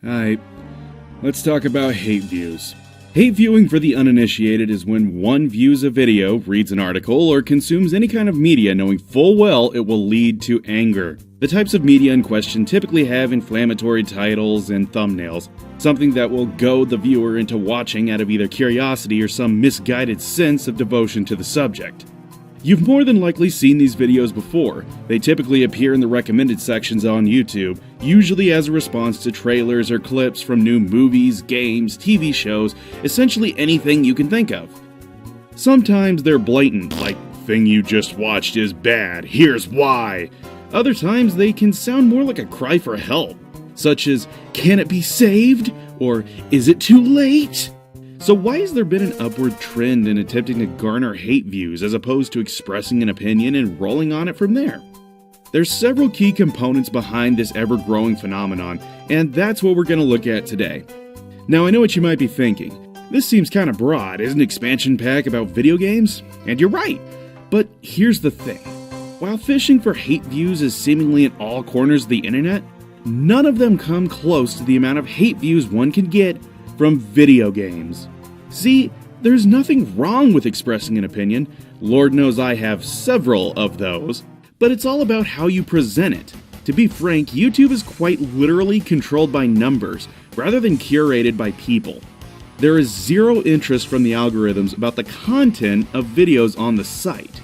Alright, let's talk about hate views. Hate viewing for the uninitiated is when one views a video, reads an article, or consumes any kind of media knowing full well it will lead to anger. The types of media in question typically have inflammatory titles and thumbnails, something that will goad the viewer into watching out of either curiosity or some misguided sense of devotion to the subject. You've more than likely seen these videos before. They typically appear in the recommended sections on YouTube, usually as a response to trailers or clips from new movies, games, TV shows, essentially anything you can think of. Sometimes they're blatant, like, "Thing you just watched is bad, here's why." Other times they can sound more like a cry for help, such as, "Can it be saved?" or "Is it too late?" So why has there been an upward trend in attempting to garner hate views as opposed to expressing an opinion and rolling on it from there? There's several key components behind this ever-growing phenomenon, and that's what we're going to look at today. Now I know what you might be thinking. This seems kind of broad, isn't expansion pack about video games? And you're right, but here's the thing. While fishing for hate views is seemingly in all corners of the internet, none of them come close to the amount of hate views one can get from video games. See, there's nothing wrong with expressing an opinion. Lord knows I have several of those. But it's all about how you present it. To be frank, YouTube is quite literally controlled by numbers, rather than curated by people. There is zero interest from the algorithms about the content of videos on the site.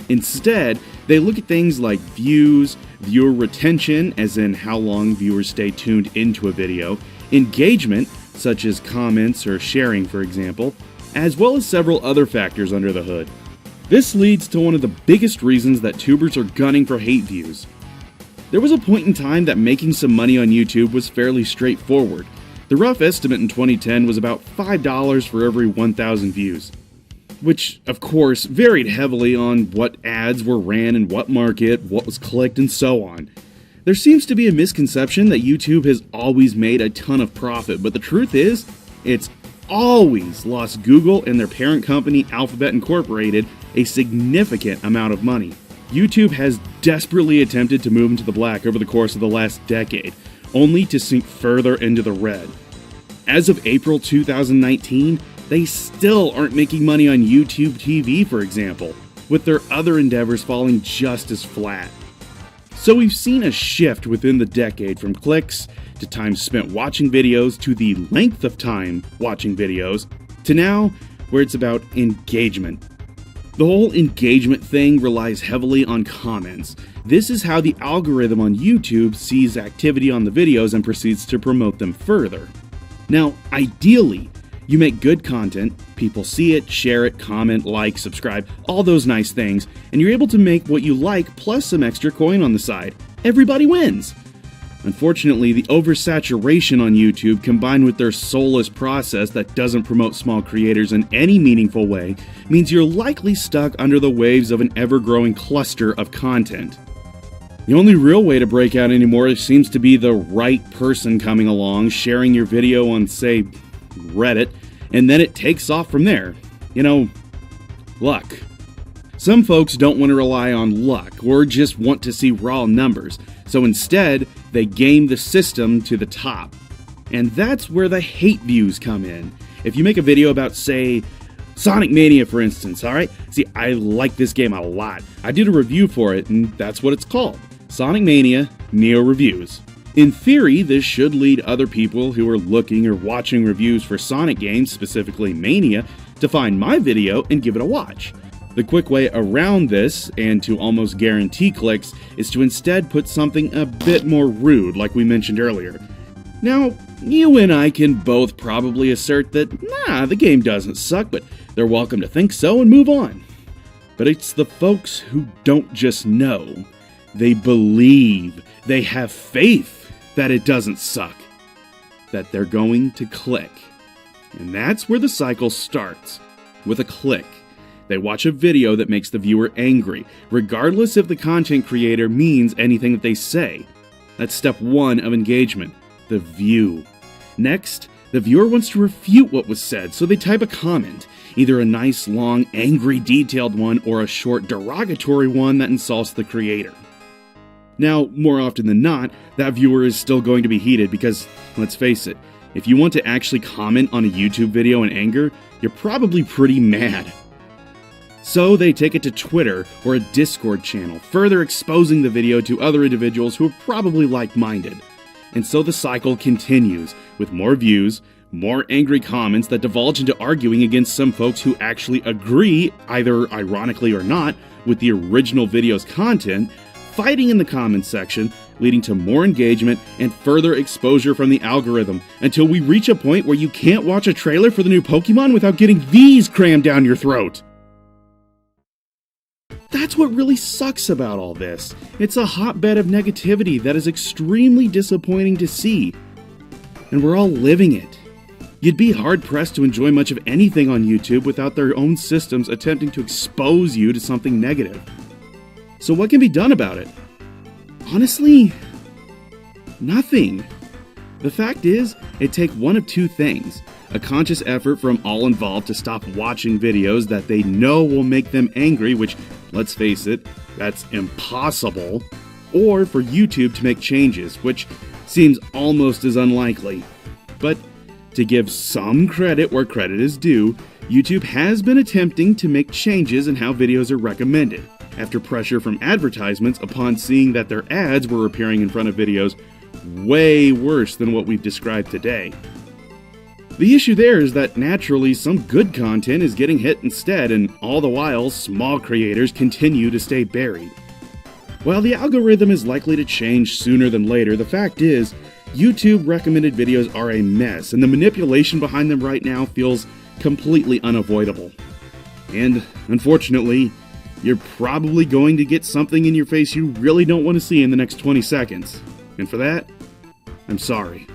Instead, they look at things like views, viewer retention, as in how long viewers stay tuned into a video, engagement, such as comments or sharing for example, as well as several other factors under the hood. This leads to one of the biggest reasons that tubers are gunning for hate views. There was a point in time that making some money on YouTube was fairly straightforward. The rough estimate in 2010 was about $5 for every 1,000 views, which of course varied heavily on what ads were ran in what market, what was clicked, and so on. There seems to be a misconception that YouTube has always made a ton of profit, but the truth is, it's always lost Google and their parent company Alphabet Incorporated a significant amount of money. YouTube has desperately attempted to move into the black over the course of the last decade, only to sink further into the red. As of April 2019, they still aren't making money on YouTube TV, for example, with their other endeavors falling just as flat. So we've seen a shift within the decade from clicks, to time spent watching videos, to the length of time watching videos, to now where it's about engagement. The whole engagement thing relies heavily on comments. This is how the algorithm on YouTube sees activity on the videos and proceeds to promote them further. Now, ideally, you make good content, people see it, share it, comment, like, subscribe, all those nice things, and you're able to make what you like plus some extra coin on the side. Everybody wins! Unfortunately, the oversaturation on YouTube combined with their soulless process that doesn't promote small creators in any meaningful way means you're likely stuck under the waves of an ever-growing cluster of content. The only real way to break out anymore seems to be the right person coming along, sharing your video on, say, Reddit, and then it takes off from there. Luck. Some folks don't want to rely on luck or just want to see raw numbers, so instead, they game the system to the top. And that's where the hate views come in. If you make a video about, say, Sonic Mania, for instance, alright? See, I like this game a lot. I did a review for it, and that's what it's called. Sonic Mania Neo Reviews. In theory, this should lead other people who are looking or watching reviews for Sonic games, specifically Mania, to find my video and give it a watch. The quick way around this, and to almost guarantee clicks, is to instead put something a bit more rude, like we mentioned earlier. Now, you and I can both probably assert that, the game doesn't suck, but they're welcome to think so and move on. But it's the folks who don't just know, they believe, they have faith that it doesn't suck, that they're going to click. And that's where the cycle starts, with a click. They watch a video that makes the viewer angry, regardless if the content creator means anything that they say. That's step one of engagement, the view. Next, the viewer wants to refute what was said, so they type a comment, either a nice, long, angry, detailed one, or a short, derogatory one that insults the creator. Now, more often than not, that viewer is still going to be heated because, let's face it, if you want to actually comment on a YouTube video in anger, you're probably pretty mad. So they take it to Twitter or a Discord channel, further exposing the video to other individuals who are probably like-minded. And so the cycle continues, with more views, more angry comments that divulge into arguing against some folks who actually agree, either ironically or not, with the original video's content, fighting in the comments section, leading to more engagement and further exposure from the algorithm, until we reach a point where you can't watch a trailer for the new Pokemon without getting these crammed down your throat. That's what really sucks about all this. It's a hotbed of negativity that is extremely disappointing to see. And we're all living it. You'd be hard-pressed to enjoy much of anything on YouTube without their own systems attempting to expose you to something negative. So what can be done about it? Honestly, nothing. The fact is, it'd take one of two things. A conscious effort from all involved to stop watching videos that they know will make them angry, which, let's face it, that's impossible. Or for YouTube to make changes, which seems almost as unlikely. But to give some credit where credit is due, YouTube has been attempting to make changes in how videos are recommended, after pressure from advertisements upon seeing that their ads were appearing in front of videos way worse than what we've described today. The issue there is that naturally some good content is getting hit instead, and all the while small creators continue to stay buried. While the algorithm is likely to change sooner than later, the fact is, YouTube recommended videos are a mess, and the manipulation behind them right now feels completely unavoidable. And, unfortunately, you're probably going to get something in your face you really don't want to see in the next 20 seconds. And for that, I'm sorry.